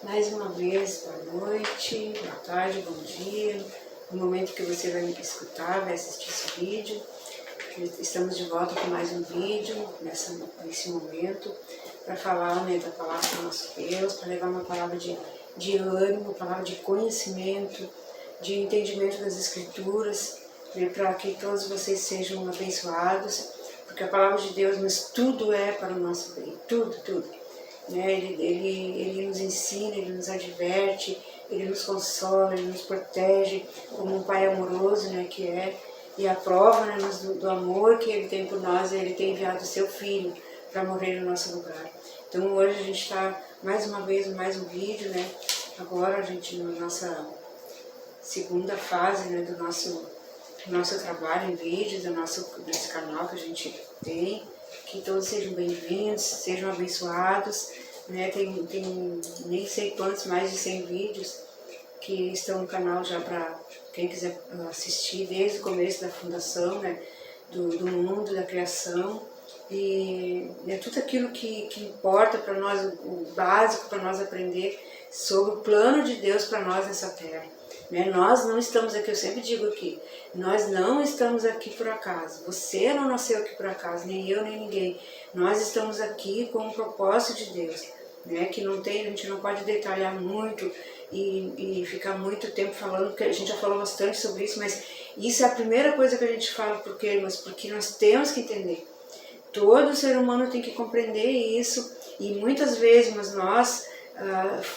Mais uma vez, boa noite, boa tarde, bom dia. No momento que você vai me escutar, vai assistir esse vídeo. Estamos de volta com mais um vídeo nesse momento para falar, da palavra do nosso Deus, para levar uma palavra de ânimo, uma palavra de conhecimento, de entendimento das Escrituras, para que todos vocês sejam abençoados, porque a palavra de Deus, mas tudo é para o nosso bem, tudo. Ele nos ensina, ele nos adverte, ele nos consola, ele nos protege como um pai amoroso, que é, e a prova do amor que ele tem por nós, ele tem enviado o seu filho para morrer no nosso lugar. Então hoje a gente está mais uma vez mais um vídeo, agora a gente na nossa segunda fase do nosso trabalho em vídeos, desse canal que a gente tem. Que todos sejam bem-vindos, sejam abençoados, tem nem sei quantos, mais de 100 vídeos que estão no canal já para quem quiser assistir desde o começo da fundação, do mundo, da criação, e é tudo aquilo que importa para nós, o básico para nós aprender sobre o plano de Deus para nós nessa terra. Nós não estamos aqui, eu sempre digo aqui, nós não estamos aqui por acaso. Você não nasceu aqui por acaso, nem eu, nem ninguém. Nós estamos aqui com um propósito de Deus, que não tem, a gente não pode detalhar muito e ficar muito tempo falando, porque a gente já falou bastante sobre isso, mas isso é a primeira coisa que a gente fala, porque nós temos que entender. Todo ser humano tem que compreender isso, e muitas vezes nós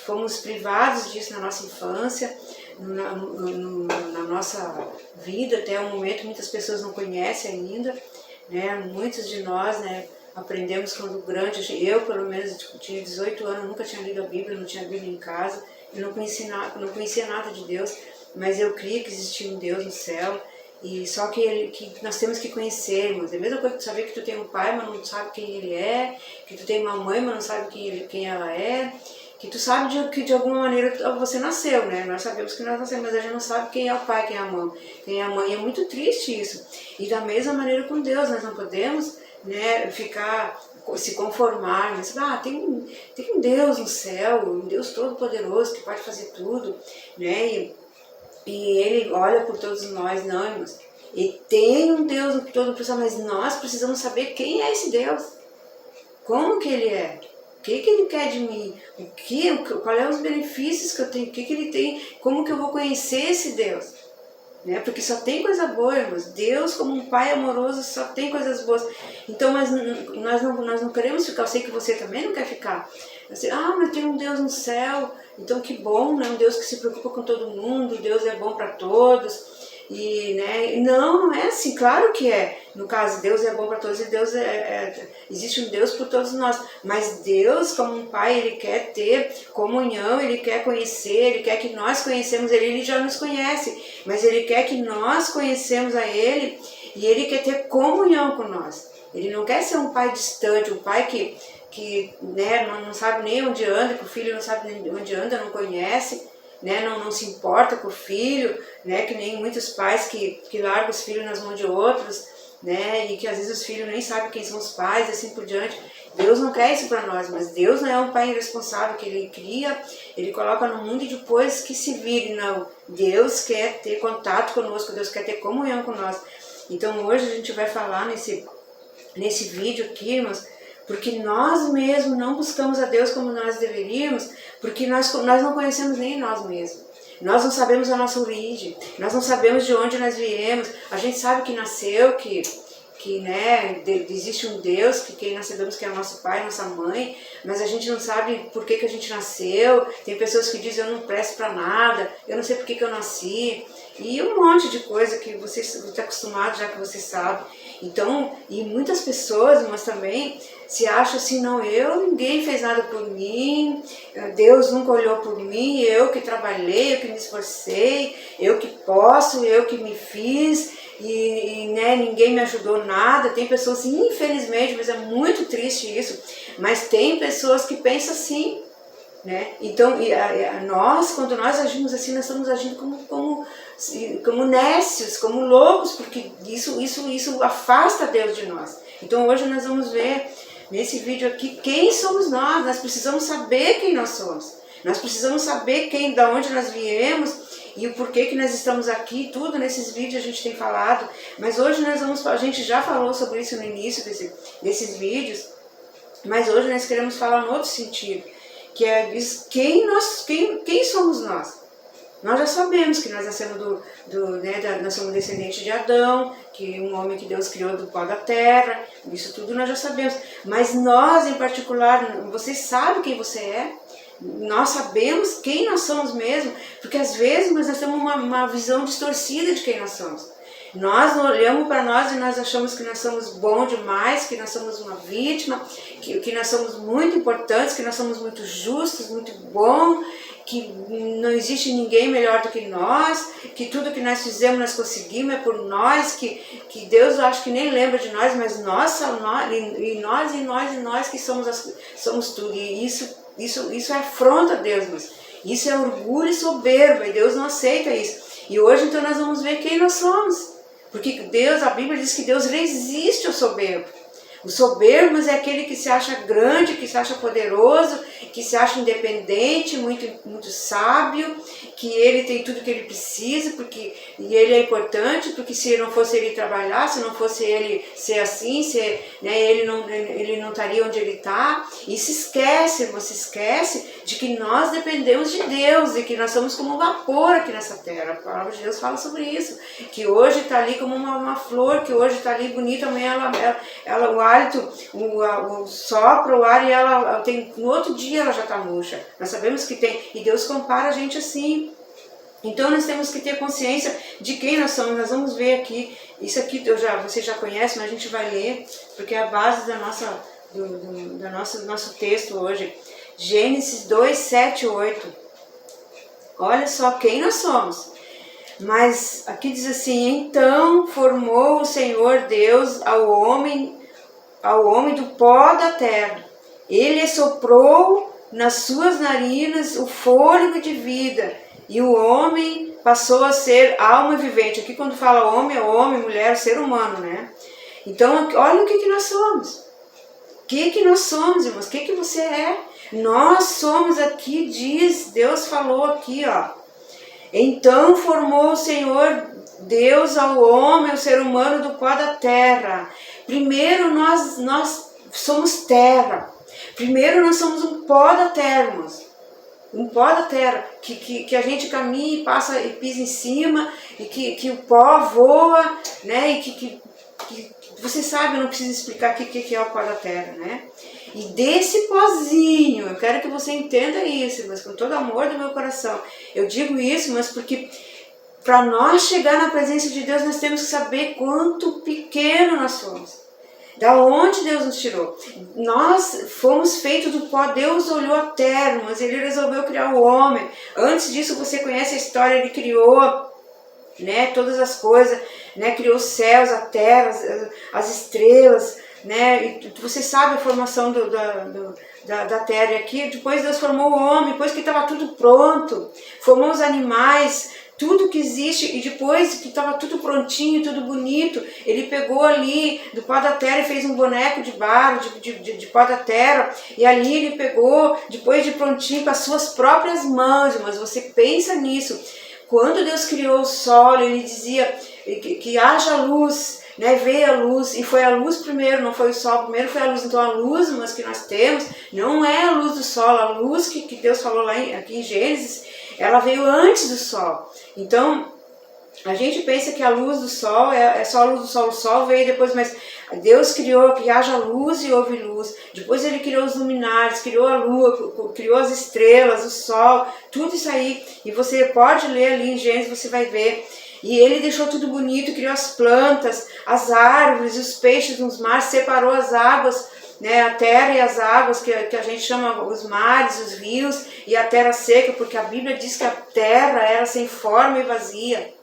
fomos privados disso na nossa infância, na nossa vida até o momento. Muitas pessoas não conhecem ainda, muitos de nós aprendemos quando grande. Eu pelo menos tinha 18 anos, nunca tinha lido a Bíblia, não tinha Bíblia em casa, eu não conhecia nada de Deus, mas eu cria que existia um Deus no céu, e só que nós temos que conhecer, irmãos. É a mesma coisa que tu saber que tu tem um pai, mas não sabe quem ele é, que tu tem uma mãe, mas não sabe quem ela é, que tu sabe que de alguma maneira você nasceu, Nós sabemos que nós nascemos, mas a gente não sabe quem é o pai, quem é a mãe. Quem é a mãe. É muito triste isso. E da mesma maneira com Deus, nós não podemos ficar, se conformar, mas tem um Deus no céu, um Deus todo-poderoso que pode fazer tudo, E Ele olha por todos nós, não, irmãos. E tem um Deus todo-poderoso, mas nós precisamos saber quem é esse Deus, como que Ele é. O que Ele quer de mim? Qual é os benefícios que eu tenho? O que Ele tem? Como que eu vou conhecer esse Deus? Porque só tem coisa boa, irmãos. Deus, como um pai amoroso, só tem coisas boas. Então nós não queremos ficar. Eu sei que você também não quer ficar. Assim, mas tem um Deus no céu, então que bom, um Deus que se preocupa com todo mundo, Deus é bom para todos. E não é assim, claro que é. No caso, Deus é bom para todos, e Deus existe um Deus por todos nós. Mas Deus, como um pai, Ele quer ter comunhão, Ele quer conhecer, Ele quer que nós conhecemos Ele já nos conhece, mas Ele quer que nós conhecemos a Ele, e Ele quer ter comunhão com nós. Ele não quer ser um pai distante, um pai que não sabe nem onde anda, que o filho não sabe nem onde anda, não conhece, não se importa com o filho, que nem muitos pais que largam os filhos nas mãos de outros, e que às vezes os filhos nem sabem quem são os pais, e assim por diante. Deus não quer isso para nós, mas Deus não é um pai irresponsável que Ele cria, Ele coloca no mundo e depois que se vire. Não, Deus quer ter contato conosco, Deus quer ter comunhão com nós. Então hoje a gente vai falar nesse vídeo aqui, irmãos, porque nós mesmos não buscamos a Deus como nós deveríamos, porque nós não conhecemos nem nós mesmos. Nós não sabemos a nossa origem, nós não sabemos de onde nós viemos. A gente sabe que nasceu, que existe um Deus, que nós sabemos que é nosso pai, nossa mãe, mas a gente não sabe por que a gente nasceu. Tem pessoas que dizem, eu não presto para nada, eu não sei por que eu nasci, e um monte de coisa que você está acostumado, já que você sabe. Então, e muitas pessoas, mas também se acham assim, não, ninguém fez nada por mim, Deus nunca olhou por mim, eu que trabalhei, eu que me esforcei, eu que posso, eu que me fiz, e ninguém me ajudou nada. Tem pessoas assim, infelizmente, mas é muito triste isso, mas tem pessoas que pensam assim, Então, nós, quando nós agimos assim, nós estamos agindo como nécios, como loucos, porque isso afasta Deus de nós. Então hoje nós vamos ver nesse vídeo aqui quem somos nós precisamos saber quem nós somos. Nós precisamos saber da onde nós viemos e o porquê que nós estamos aqui. Tudo nesses vídeos a gente tem falado, mas hoje a gente já falou sobre isso no início desses vídeos, mas hoje nós queremos falar em outro sentido, que é quem somos nós. Nós já sabemos que nós nascemos nós somos descendentes de Adão, que um homem que Deus criou do pó da terra, isso tudo nós já sabemos. Mas nós, em particular, você sabe quem você é? Nós sabemos quem nós somos mesmo? Porque às vezes nós temos uma visão distorcida de quem nós somos. Nós olhamos para nós e nós achamos que nós somos bons demais, que nós somos uma vítima, que nós somos muito importantes, que nós somos muito justos, muito bons, que não existe ninguém melhor do que nós, que tudo que nós fizemos nós conseguimos, é por nós, que Deus eu acho que nem lembra de nós, mas nós que somos tudo. E isso é afronta a Deus, mas isso é orgulho e soberba, e Deus não aceita isso. E hoje então nós vamos ver quem nós somos. Porque a Bíblia diz que Deus resiste ao soberbo. O soberbo é aquele que se acha grande, que se acha poderoso, que se acha independente, muito sábio, que ele tem tudo que ele precisa, e ele é importante, porque se não fosse ele trabalhar, se não fosse ele ser assim, ele não estaria onde ele está. E você esquece de que nós dependemos de Deus e que nós somos como um vapor aqui nessa terra. A palavra de Deus fala sobre isso, que hoje está ali como uma flor, que hoje está ali bonita, amanhã o hálito, sopra o ar e ela tem, no outro dia ela já está murcha. Nós sabemos que tem, e Deus compara a gente assim. Então nós temos que ter consciência de quem nós somos. Nós vamos ver aqui, isso aqui você já conhece, mas a gente vai ler, porque é a base do nosso texto hoje. Gênesis 2, 7, 8. Olha só quem nós somos. Mas aqui diz assim: então formou o Senhor Deus ao homem do pó da terra. Ele soprou nas suas narinas o fôlego de vida, e o homem passou a ser alma vivente. Aqui quando fala homem, é homem, mulher, ser humano, né? Então, olha o que nós somos. O que nós somos, irmãos? O que você é? Nós somos aqui, Deus falou aqui, ó. Então formou o Senhor Deus ao homem, ao ser humano do pó da terra. Primeiro nós somos terra. Primeiro nós somos um pó da terra, irmãos. Um pó da terra, que a gente caminha e passa e pisa em cima, e que o pó voa, né? E que você sabe, eu não preciso explicar o que é o pó da terra, né? E desse pozinho, eu quero que você entenda isso, mas com todo amor do meu coração. Eu digo isso, mas porque para nós chegar na presença de Deus, nós temos que saber quanto pequeno nós somos. Da onde Deus nos tirou. Nós fomos feitos do pó. Deus olhou a terra, mas Ele resolveu criar o homem. Antes disso, você conhece a história, Ele criou, né, todas as coisas, né, criou os céus, a terra, as estrelas, né, e você sabe a formação da terra. E aqui, depois Deus formou o homem, depois que estava tudo pronto, formou os animais, tudo que existe, e depois que estava tudo prontinho, tudo bonito, ele pegou ali do pó da terra e fez um boneco de barro, de pó da terra, e ali ele pegou, depois de prontinho, com as suas próprias mãos. Mas você pensa nisso, quando Deus criou o sol, ele dizia que haja luz, né, veio a luz, e foi a luz primeiro, não foi o sol primeiro, foi a luz. Então a luz, mas que nós temos, não é a luz do sol, a luz que Deus falou lá aqui em Gênesis, ela veio antes do sol. Então, a gente pensa que a luz do sol é só a luz do sol, o sol veio depois, mas Deus criou que haja luz e houve luz. Depois Ele criou os luminares, criou a lua, criou as estrelas, o sol, tudo isso aí. E você pode ler ali em Gênesis, você vai ver. E Ele deixou tudo bonito, criou as plantas, as árvores, os peixes nos mares, separou as águas, né, a terra e as águas, que a gente chama os mares, os rios, e a terra seca, porque a Bíblia diz que a terra era sem forma e vazia.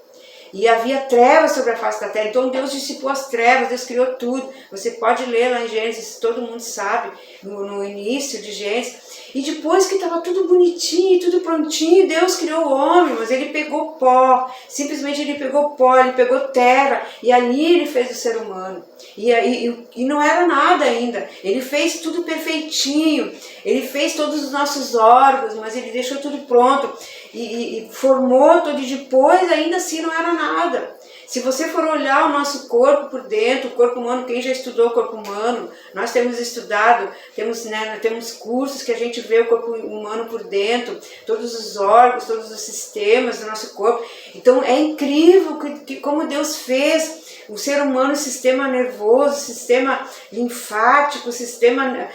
E havia trevas sobre a face da terra. Então Deus dissipou as trevas, Deus criou tudo. Você pode ler lá em Gênesis, todo mundo sabe, no início de Gênesis. E depois que estava tudo bonitinho, tudo prontinho Deus criou o homem, mas ele pegou pó, simplesmente ele pegou pó, ele pegou terra, e ali ele fez o ser humano. E não era nada ainda, ele fez tudo perfeitinho, ele fez todos os nossos órgãos, mas ele deixou tudo pronto, e formou tudo, e depois ainda assim não era nada. Se você for olhar o nosso corpo por dentro, o corpo humano, quem já estudou o corpo humano, nós temos estudado, temos cursos que a gente vê o corpo humano por dentro, todos os órgãos, todos os sistemas do nosso corpo. Então é incrível como Deus fez o ser humano, o sistema nervoso, o sistema linfático, o sistema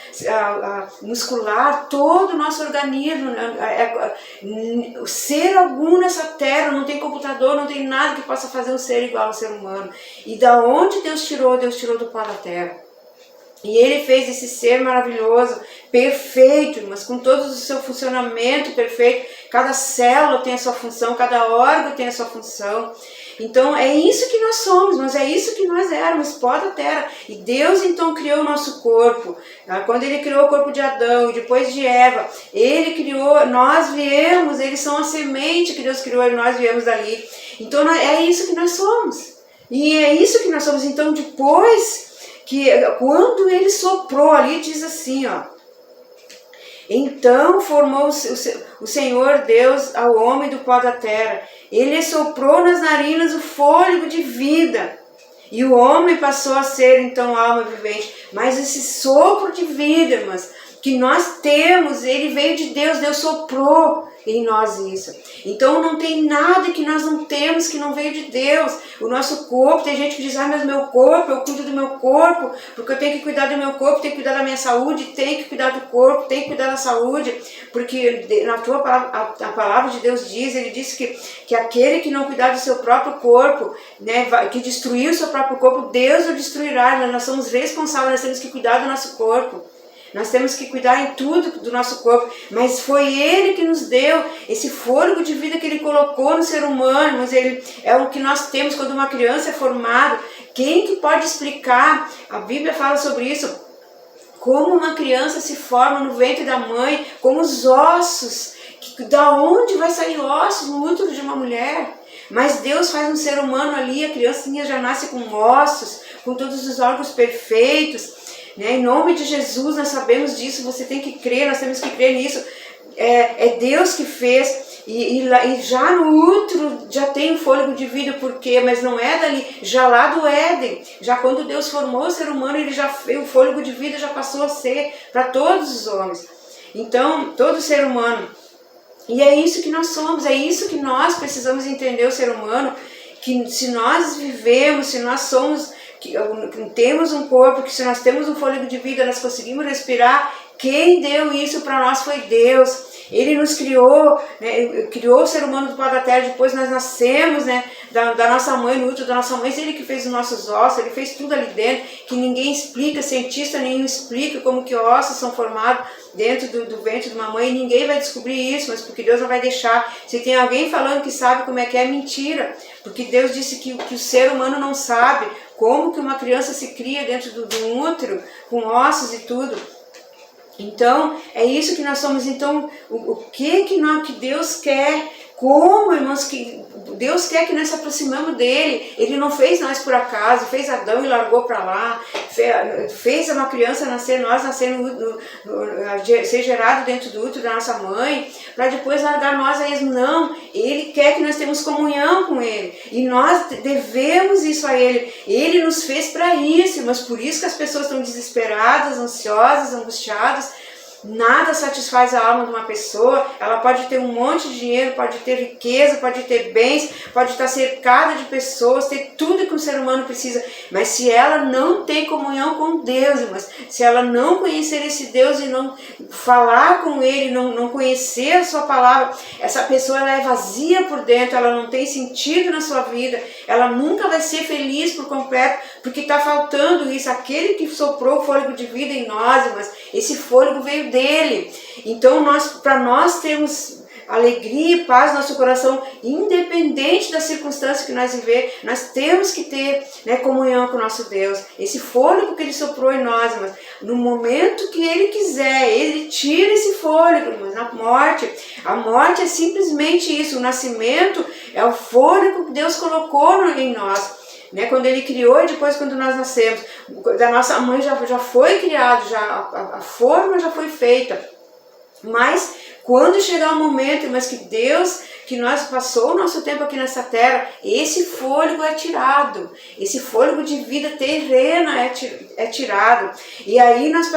muscular, todo o nosso organismo. Ser algum nessa terra, não tem computador, não tem nada que possa fazer um ser igual ao ser humano. E da onde Deus tirou? Deus tirou do pó da terra. E ele fez esse ser maravilhoso, perfeito, mas com todo o seu funcionamento perfeito. Cada célula tem a sua função, cada órgão tem a sua função. Então é isso que nós somos, mas é isso que nós éramos, pó da terra. E Deus então criou o nosso corpo. Quando ele criou o corpo de Adão e depois de Eva, ele criou, nós viemos, eles são a semente que Deus criou e nós viemos dali. Então é isso que nós somos. E é isso que nós somos. Então depois, quando ele soprou ali, diz assim, ó. Então formou o Senhor Deus ao homem do pó da terra. Ele soprou nas narinas o fôlego de vida. E o homem passou a ser então alma vivente. Mas esse sopro de vida, irmãs, que nós temos, ele veio de Deus. Deus soprou em nós isso. Então não tem nada que nós não temos que não veio de Deus. O nosso corpo, tem gente que diz, mas meu corpo, eu cuido do meu corpo, porque eu tenho que cuidar do meu corpo, tenho que cuidar da minha saúde, tenho que cuidar do corpo, tenho que cuidar da saúde, porque na tua palavra, a palavra de Deus diz, ele disse que aquele que não cuidar do seu próprio corpo, né, que destruir o seu próprio corpo, Deus o destruirá. Nós somos responsáveis, nós temos que cuidar do nosso corpo. Nós temos que cuidar em tudo do nosso corpo, mas foi Ele que nos deu esse fôlego de vida que Ele colocou no ser humano, mas Ele é o que nós temos quando uma criança é formada. Quem que pode explicar? A Bíblia fala sobre isso, como uma criança se forma no ventre da mãe, como os ossos, da onde vai sair ossos no útero de uma mulher? Mas Deus faz um ser humano ali, a criancinha já nasce com ossos, com todos os órgãos perfeitos. Em nome de Jesus, nós sabemos disso, você tem que crer, nós temos que crer nisso. É Deus que fez, e já no útero já tem o fôlego de vida, por quê? Mas não é dali, já lá do Éden, já quando Deus formou o ser humano, o fôlego de vida já passou a ser para todos os homens. Então, todo ser humano, e é isso que nós somos, é isso que nós precisamos entender, o ser humano, que se nós vivemos, se nós somos... que temos um corpo, que se nós temos um fôlego de vida, nós conseguimos respirar, quem deu isso para nós foi Deus. Ele nos criou, né, criou o ser humano do pó da terra, depois nós nascemos, né, da nossa mãe, no útero da nossa mãe, ele que fez os nossos ossos, ele fez tudo ali dentro, que ninguém explica, cientista nenhum explica como que ossos são formados dentro do ventre de uma mãe, ninguém vai descobrir isso, mas porque Deus não vai deixar. Se tem alguém falando que sabe como é mentira, porque Deus disse que o ser humano não sabe como que uma criança se cria dentro do útero, com ossos e tudo. Então, é isso que nós somos. Então, o que Deus quer? Como, irmãos, que Deus quer que nós se aproximamos dele. Ele não fez nós por acaso, fez Adão e largou para lá, fez uma criança nascer, nós nascer, ser gerado dentro do útero da nossa mãe, para depois largar nós a esmo. Não, ele quer que nós tenhamos comunhão com ele, e nós devemos isso a ele. Ele nos fez para isso, mas por isso que as pessoas estão desesperadas, ansiosas, angustiadas. Nada satisfaz a alma de uma pessoa. Ela pode ter um monte de dinheiro, pode ter riqueza, pode ter bens, pode estar cercada de pessoas, ter tudo que um ser humano precisa, mas se ela não tem comunhão com Deus, irmãs, se ela não conhecer esse Deus e não falar com Ele, não conhecer a sua palavra, essa pessoa ela é vazia por dentro, ela não tem sentido na sua vida, ela nunca vai ser feliz por completo, porque está faltando isso. Aquele que soprou o fôlego de vida em nós, irmãs, esse fôlego veio dele. Então para nós termos alegria e paz no nosso coração, independente da circunstância que nós vivemos. Nós temos que ter, né, comunhão com o nosso Deus, esse fôlego que Ele soprou em nós, mas no momento que Ele quiser, Ele tira esse fôlego, mas na morte, a morte é simplesmente isso, o nascimento é o fôlego que Deus colocou em nós. Né, quando Ele criou e depois quando nós nascemos, da nossa mãe já foi criado, a forma já foi feita, mas quando chegar o momento, mas que nós passou o nosso tempo aqui nessa terra, esse fôlego é tirado, esse fôlego de vida terrena é tirado, e aí nós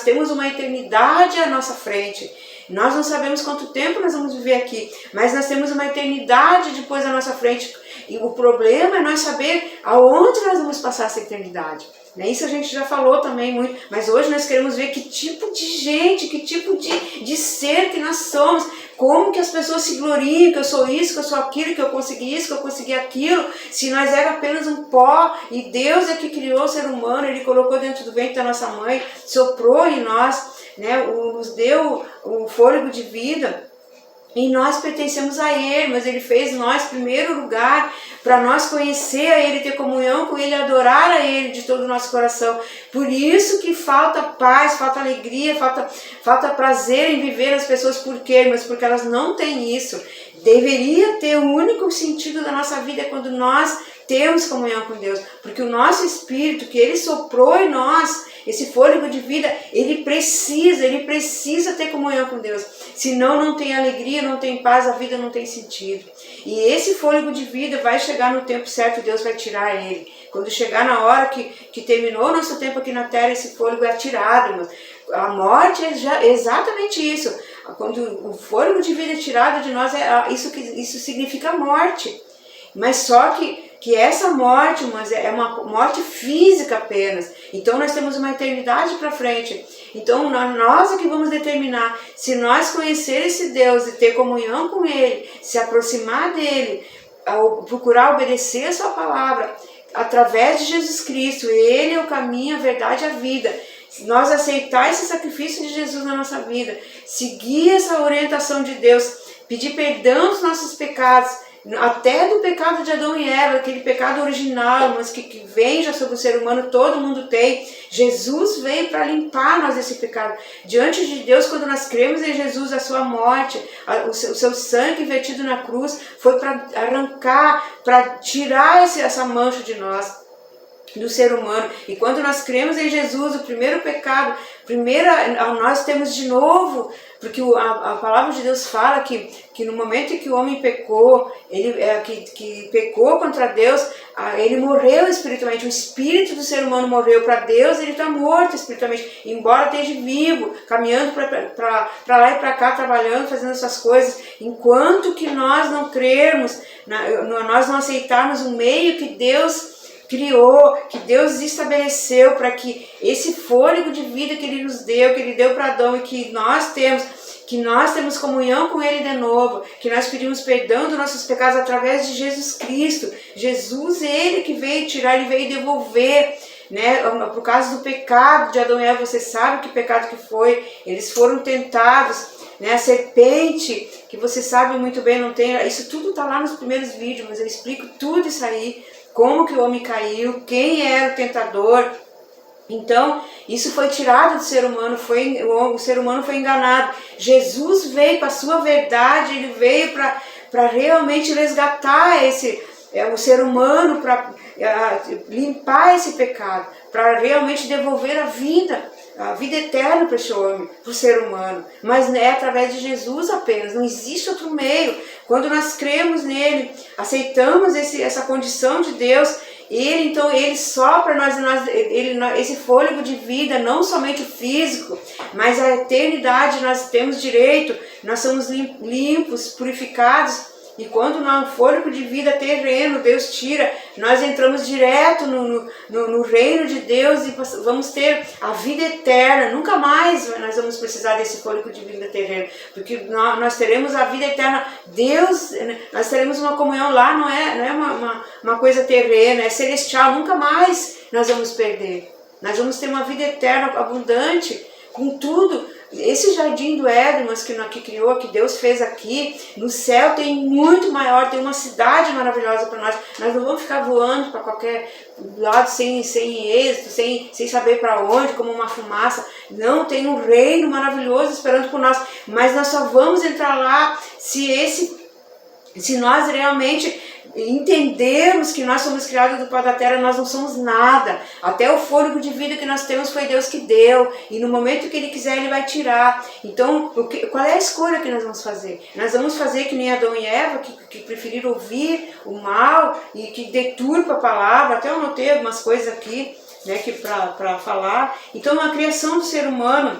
temos uma eternidade à nossa frente. Nós não sabemos quanto tempo nós vamos viver aqui, mas nós temos uma eternidade depois à nossa frente. E o problema é nós saber aonde nós vamos passar essa eternidade. Isso a gente já falou também muito, mas hoje nós queremos ver que tipo de gente, que tipo de ser que nós somos, como que as pessoas se gloriam, que eu sou isso, que eu sou aquilo, que eu consegui isso, que eu consegui aquilo, se nós éramos apenas um pó, e Deus é que criou o ser humano, Ele colocou dentro do ventre da nossa mãe, soprou em nós, né, nos deu o fôlego de vida, e nós pertencemos a Ele, mas Ele fez nós, em primeiro lugar, para nós conhecer a Ele, ter comunhão com Ele, adorar a Ele de todo o nosso coração. Por isso que falta paz, falta alegria, falta prazer em viver as pessoas. Por quê? Mas porque elas não têm isso. Deveria ter o único sentido da nossa vida é quando nós temos comunhão com Deus, porque o nosso Espírito, que Ele soprou em nós, esse fôlego de vida, ele precisa ter comunhão com Deus, senão não tem alegria, não tem paz, a vida não tem sentido. E esse fôlego de vida vai chegar no tempo certo, Deus vai tirar ele. Quando chegar na hora que terminou o nosso tempo aqui na terra, esse fôlego é tirado, irmãos. A morte é exatamente isso. Quando o fôlego de vida é tirado de nós, isso significa morte. Mas só que essa morte, mas é uma morte física apenas. Então nós temos uma eternidade para frente. Então nós é que vamos determinar se nós conhecer esse Deus e ter comunhão com Ele, se aproximar dEle, procurar obedecer a sua palavra, através de Jesus Cristo. Ele é o caminho, a verdade e a vida. Se nós aceitar esse sacrifício de Jesus na nossa vida, seguir essa orientação de Deus, pedir perdão dos nossos pecados, até do pecado de Adão e Eva, aquele pecado original, mas que vem já sobre o ser humano, todo mundo tem. Jesus veio para limpar nós desse pecado. Diante de Deus, quando nós cremos em Jesus, a sua morte, o seu sangue vertido na cruz, foi para arrancar, para tirar essa mancha de nós, do ser humano. E quando nós cremos em Jesus, o primeiro pecado, nós temos de novo, porque a palavra de Deus fala que no momento em que o homem pecou, que pecou contra Deus, ele morreu espiritualmente. O espírito do ser humano morreu. Para Deus ele está morto espiritualmente, embora esteja vivo, caminhando para lá e para cá, trabalhando, fazendo essas coisas. Enquanto que nós não crermos, nós não aceitarmos o meio que Deus criou, que Deus estabeleceu para que esse fôlego de vida que Ele nos deu, que Ele deu para Adão e que nós temos comunhão com Ele de novo, que nós pedimos perdão dos nossos pecados através de Jesus Cristo. Jesus, Ele que veio tirar, Ele veio devolver, né? Por causa do pecado de Adão e Eva, você sabe que pecado que foi, eles foram tentados, né? A serpente, que você sabe muito bem, não tem, isso tudo está lá nos primeiros vídeos, mas eu explico tudo isso aí, como que o homem caiu, quem era o tentador. Então, isso foi tirado do ser humano, o ser humano foi enganado. Jesus veio para a sua verdade, Ele veio para realmente resgatar o ser humano, para limpar esse pecado, para realmente devolver a vida eterna para esse homem, para o ser humano. Mas é através de Jesus apenas, não existe outro meio. Quando nós cremos nele, aceitamos essa condição de Deus, Ele sopra nós, esse fôlego de vida, não somente o físico, mas a eternidade. Nós temos direito, nós somos limpos, purificados. E quando não há um fôlego de vida terreno, Deus tira, nós entramos direto no reino de Deus e vamos ter a vida eterna. Nunca mais nós vamos precisar desse fôlego de vida terreno, porque nós teremos a vida eterna. Deus, nós teremos uma comunhão lá, não é uma coisa terrena, é celestial. Nunca mais nós vamos perder. Nós vamos ter uma vida eterna abundante, com tudo esse jardim do Éden, mas que criou, que Deus fez aqui, no céu tem muito maior, tem uma cidade maravilhosa para nós. Nós não vamos ficar voando para qualquer lado sem êxito, sem saber para onde, como uma fumaça. Não, tem um reino maravilhoso esperando por nós, mas nós só vamos entrar lá se nós realmente entendermos que nós somos criados do pó da terra, nós não somos nada. Até o fôlego de vida que nós temos foi Deus que deu, e no momento que Ele quiser Ele vai tirar. Então, qual é a escolha que nós vamos fazer? Nós vamos fazer que nem Adão e Eva, que preferiram ouvir o mal e que deturpa a palavra. Até eu anotei algumas coisas aqui, né, para falar. Então, a criação do ser humano,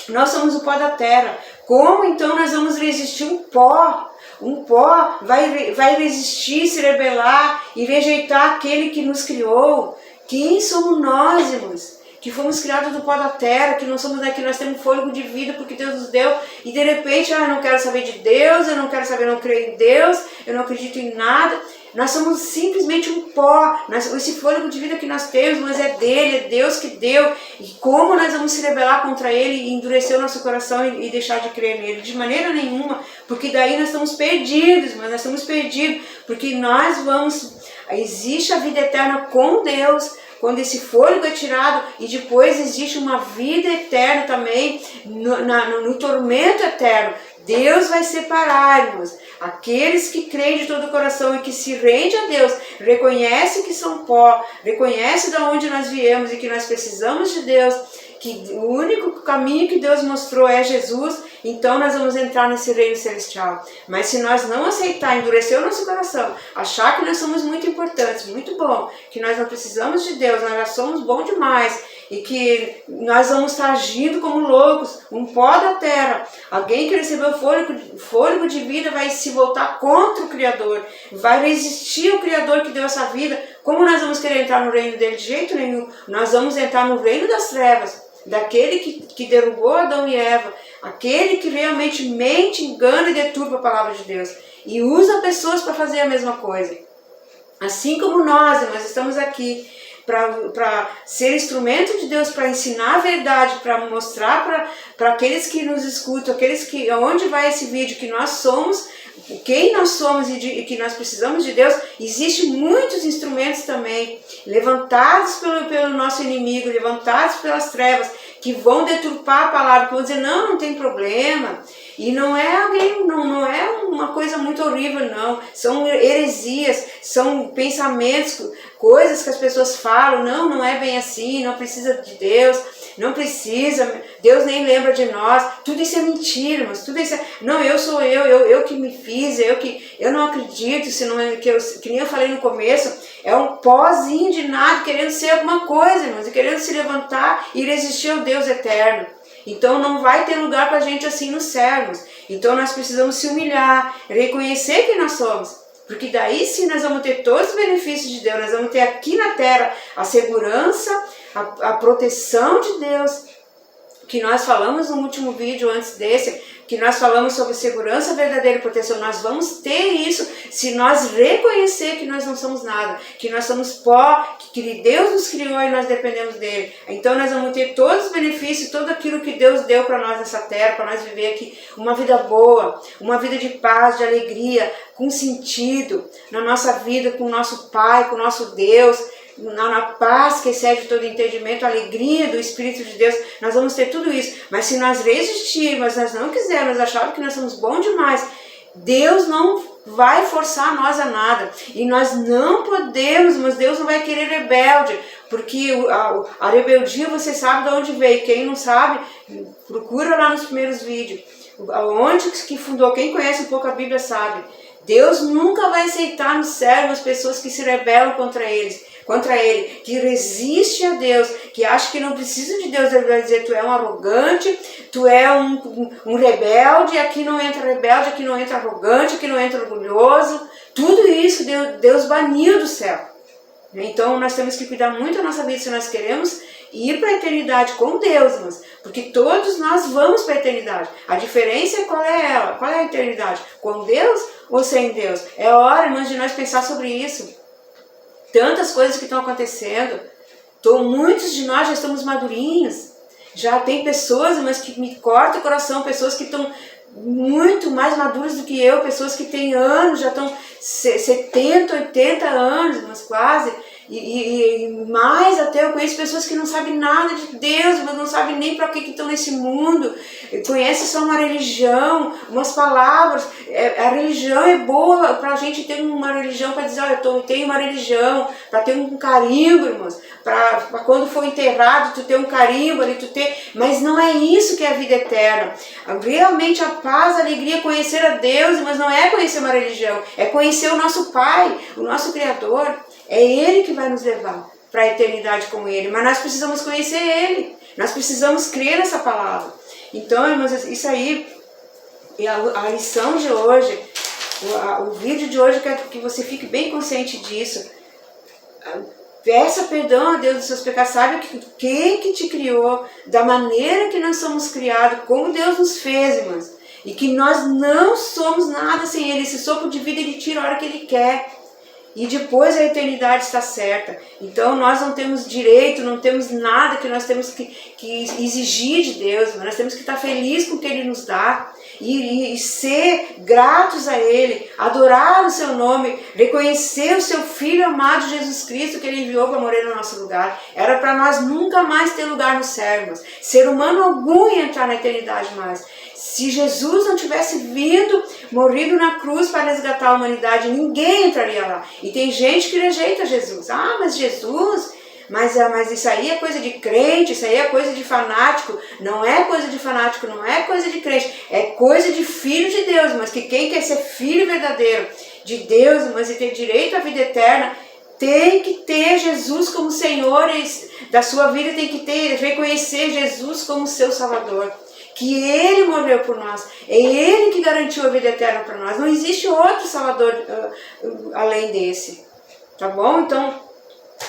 nós somos o pó da terra. Como então nós vamos resistir um pó? Um pó vai resistir, se rebelar e rejeitar aquele que nos criou. Quem somos nós, irmãos? Que fomos criados do pó da terra, que não somos daqui, nós temos fôlego de vida porque Deus nos deu, e de repente, eu não quero saber de Deus, eu não quero saber, eu não creio em Deus, eu não acredito em nada. Nós somos simplesmente um pó. Esse fôlego de vida que nós temos, mas é dele, é Deus que deu. E como nós vamos se rebelar contra ele e endurecer o nosso coração e deixar de crer nele? De maneira nenhuma, porque daí nós estamos perdidos, mas nós estamos perdidos, porque existe a vida eterna com Deus, quando esse fôlego é tirado, e depois existe uma vida eterna também, no tormento eterno. Deus vai separar, irmãos, aqueles que creem de todo o coração e que se rendem a Deus, reconhecem que são pó, reconhecem de onde nós viemos e que nós precisamos de Deus, que o único caminho que Deus mostrou é Jesus. Então nós vamos entrar nesse reino celestial. Mas se nós não aceitar, endurecer o nosso coração, achar que nós somos muito importantes, muito bom, que nós não precisamos de Deus, nós já somos bom demais, e que nós vamos estar agindo como loucos, um pó da terra. Alguém que recebeu fôlego de vida vai se voltar contra o Criador, vai resistir ao Criador que deu essa vida. Como nós vamos querer entrar no reino dele? De jeito nenhum. Nós vamos entrar no reino das trevas, daquele que derrubou Adão e Eva, aquele que realmente mente, engana e deturpa a palavra de Deus e usa pessoas para fazer a mesma coisa. Assim como nós estamos aqui para ser instrumento de Deus, para ensinar a verdade, para mostrar para aqueles que nos escutam, onde vai esse vídeo, que nós somos quem nós somos e que nós precisamos de Deus. Existem muitos instrumentos também, levantados pelo nosso inimigo, levantados pelas trevas, que vão deturpar a palavra, que vão dizer, não tem problema. E não é uma coisa muito horrível, não. São heresias, são pensamentos, coisas que as pessoas falam, não é bem assim, não precisa de Deus, não precisa, Deus nem lembra de nós. Tudo isso é mentira, mas tudo isso é, não, eu sou eu que me fiz, eu não acredito, se não é, que nem eu falei no começo, é um pozinho de nada querendo ser alguma coisa, irmãos, e querendo se levantar e resistir ao Deus eterno. Então não vai ter lugar para a gente assim nos céus. Então nós precisamos se humilhar, reconhecer quem nós somos. Porque daí sim nós vamos ter todos os benefícios de Deus. Nós vamos ter aqui na terra a segurança, a proteção de Deus. Que nós falamos no último vídeo antes desse, que nós falamos sobre segurança verdadeira e proteção. Nós vamos ter isso se nós reconhecer que nós não somos nada, que nós somos pó, que Deus nos criou e nós dependemos dele. Então nós vamos ter todos os benefícios, tudo aquilo que Deus deu para nós nessa terra, para nós viver aqui uma vida boa, uma vida de paz, de alegria, com sentido na nossa vida, com o nosso Pai, com o nosso Deus, na paz que excede todo entendimento, a alegria do Espírito de Deus. Nós vamos ter tudo isso. Mas se nós resistirmos, nós não quisermos, acharmos que nós somos bons demais, Deus não vai forçar nós a nada. E nós não podemos, mas Deus não vai querer rebelde, porque a rebeldia, você sabe de onde veio. Quem não sabe, procura lá nos primeiros vídeos. Onde que fundou, quem conhece um pouco a Bíblia sabe. Deus nunca vai aceitar no céu as pessoas que se rebelam contra ele, que resiste a Deus, que acha que não precisa de Deus. Ele vai dizer, tu é um arrogante, tu é um rebelde, aqui não entra rebelde, aqui não entra arrogante, aqui não entra orgulhoso. Tudo isso Deus baniu do céu. Então nós temos que cuidar muito da nossa vida se nós queremos ir para a eternidade com Deus, irmãos, porque todos nós vamos para a eternidade. A diferença é qual é ela? Qual é a eternidade? Com Deus ou sem Deus? É hora, irmãos, de nós pensar sobre isso. Tantas coisas que estão acontecendo. Muitos de nós já estamos madurinhos. Já tem pessoas, mas que me cortam o coração, pessoas que estão muito mais maduras do que eu, pessoas que têm anos, já estão 70, 80 anos, mas quase, e mais até. Eu conheço pessoas que não sabem nada de Deus, mas não sabem nem para que estão nesse mundo, conhecem só uma religião, umas palavras. A religião é boa para a gente ter uma religião, para dizer, olha, eu tenho uma religião, para ter um carimbo, irmãos, para quando for enterrado tu ter um carimbo ali, mas não é isso que é a vida eterna. Realmente a paz, a alegria, conhecer a Deus, mas não é conhecer uma religião, é conhecer o nosso Pai, o nosso Criador. É Ele que vai nos levar para a eternidade com Ele, mas nós precisamos conhecer Ele, nós precisamos crer nessa palavra. Então, irmãos, isso aí é a lição de hoje, o vídeo de hoje, quero que você fique bem consciente disso. Peça perdão a Deus dos seus pecados, sabe quem que te criou, da maneira que nós somos criados, como Deus nos fez, irmãos, e que nós não somos nada sem Ele. Esse sopro de vida Ele tira a hora que Ele quer, e depois a eternidade está certa. Então nós não temos direito, não temos nada que nós temos que exigir de Deus, mas nós temos que estar felizes com o que Ele nos dá, e ser gratos a Ele, adorar o seu nome, reconhecer o seu Filho amado Jesus Cristo, que Ele enviou para morrer no nosso lugar. Era para nós nunca mais ter lugar nos céu, irmãos. Ser humano algum ia entrar na eternidade mais. Se Jesus não tivesse vindo, morrido na cruz para resgatar a humanidade, ninguém entraria lá. E tem gente que rejeita Jesus. Ah, mas Jesus... Mas isso aí é coisa de crente, isso aí é coisa de fanático. Não é coisa de fanático, não é coisa de crente. É coisa de filho de Deus. Mas que quem quer ser filho verdadeiro de Deus, mas e ter direito à vida eterna, tem que ter Jesus como Senhor da sua vida, tem que reconhecer Jesus como seu Salvador. Que Ele morreu por nós, é Ele que garantiu a vida eterna para nós. Não existe outro Salvador além desse. Tá bom? Então,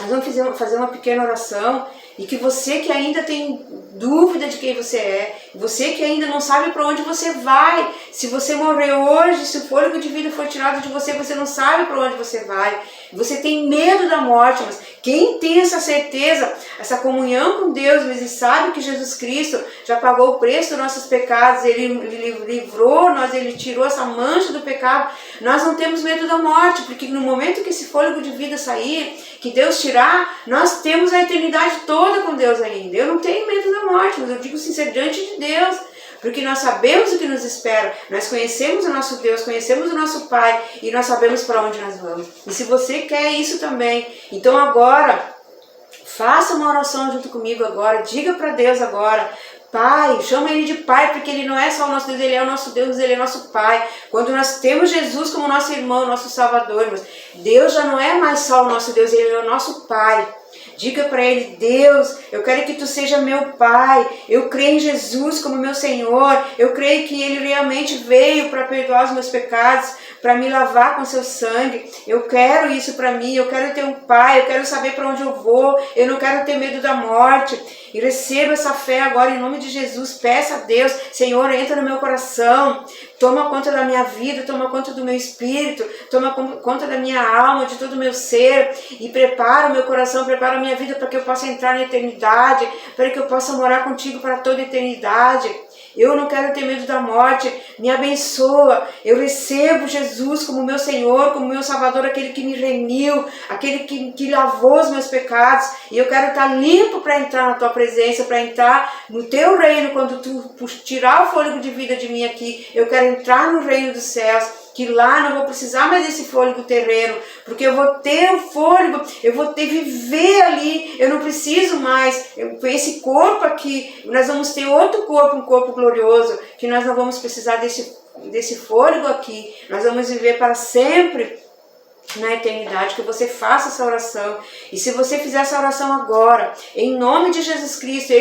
nós vamos fazer uma pequena oração, e que você que ainda tem dúvida de quem você é, você que ainda não sabe para onde você vai, se você morrer hoje, se o fôlego de vida for tirado de você, você não sabe para onde você vai, você tem medo da morte, mas quem tem essa certeza, essa comunhão com Deus, mas e sabe que Jesus Cristo já pagou o preço dos nossos pecados, Ele livrou nós, Ele tirou essa mancha do pecado, nós não temos medo da morte, porque no momento que esse fôlego de vida sair, que Deus tirar, nós temos a eternidade toda com Deus ainda. Eu não tenho medo da morte, mas eu digo sincero diante de Deus, porque nós sabemos o que nos espera, nós conhecemos o nosso Deus, conhecemos o nosso Pai, e nós sabemos para onde nós vamos. E se você quer isso também, então agora, faça uma oração junto comigo agora, diga para Deus agora, Pai, chama Ele de Pai, porque Ele não é só o nosso Deus, Ele é o nosso Deus, Ele é nosso Pai. Quando nós temos Jesus como nosso irmão, nosso Salvador, mas Deus já não é mais só o nosso Deus, Ele é o nosso Pai. Diga para Ele, Deus, eu quero que Tu seja meu Pai, eu creio em Jesus como meu Senhor, eu creio que Ele realmente veio para perdoar os meus pecados, para me lavar com seu sangue, eu quero isso para mim, eu quero ter um Pai, eu quero saber para onde eu vou, eu não quero ter medo da morte. E receba essa fé agora em nome de Jesus, peça a Deus, Senhor, entra no meu coração, toma conta da minha vida, toma conta do meu espírito, toma conta da minha alma, de todo o meu ser, e prepara o meu coração, prepara a minha vida para que eu possa entrar na eternidade, para que eu possa morar contigo para toda a eternidade. Eu não quero ter medo da morte, me abençoa, eu recebo Jesus como meu Senhor, como meu Salvador, aquele que me remiu, aquele que lavou os meus pecados, e eu quero estar limpo para entrar na Tua presença, para entrar no Teu reino, quando Tu tirar o fôlego de vida de mim aqui, eu quero entrar no reino dos céus, que lá não vou precisar mais desse fôlego terreno, porque eu vou ter o fôlego, eu vou viver ali, eu não preciso mais, esse corpo aqui, nós vamos ter outro corpo, um corpo glorioso, que nós não vamos precisar desse fôlego aqui, nós vamos viver para sempre na eternidade. Que você faça essa oração, e se você fizer essa oração agora, em nome de Jesus Cristo,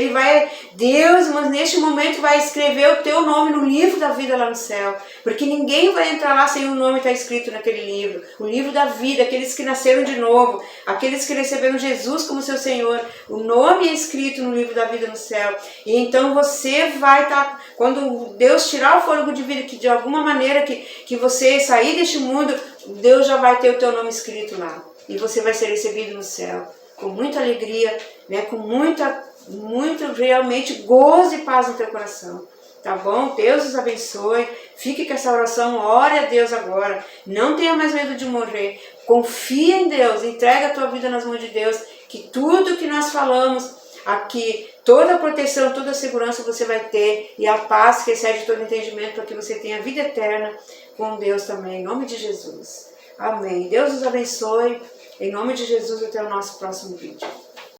Deus, mas neste momento vai escrever o teu nome no livro da vida lá no céu, porque ninguém vai entrar lá sem o nome estar escrito naquele livro, o livro da vida, aqueles que nasceram de novo, aqueles que receberam Jesus como seu Senhor, o nome é escrito no livro da vida no céu, e então você vai estar, quando Deus tirar o fôlego de vida, que de alguma maneira que você sair deste mundo, Deus já vai ter o teu nome escrito lá, e você vai ser recebido no céu. com muita alegria, né? Com muito realmente gozo e paz no teu coração. Tá bom? Deus os abençoe. Fique com essa oração, ore a Deus agora. Não tenha mais medo de morrer. Confia em Deus, entrega a tua vida nas mãos de Deus, que tudo que nós falamos aqui, toda a proteção, toda a segurança você vai ter, e a paz que excede todo entendimento, para que você tenha vida eterna com Deus também, em nome de Jesus. Amém. Deus os abençoe. Em nome de Jesus, até o nosso próximo vídeo.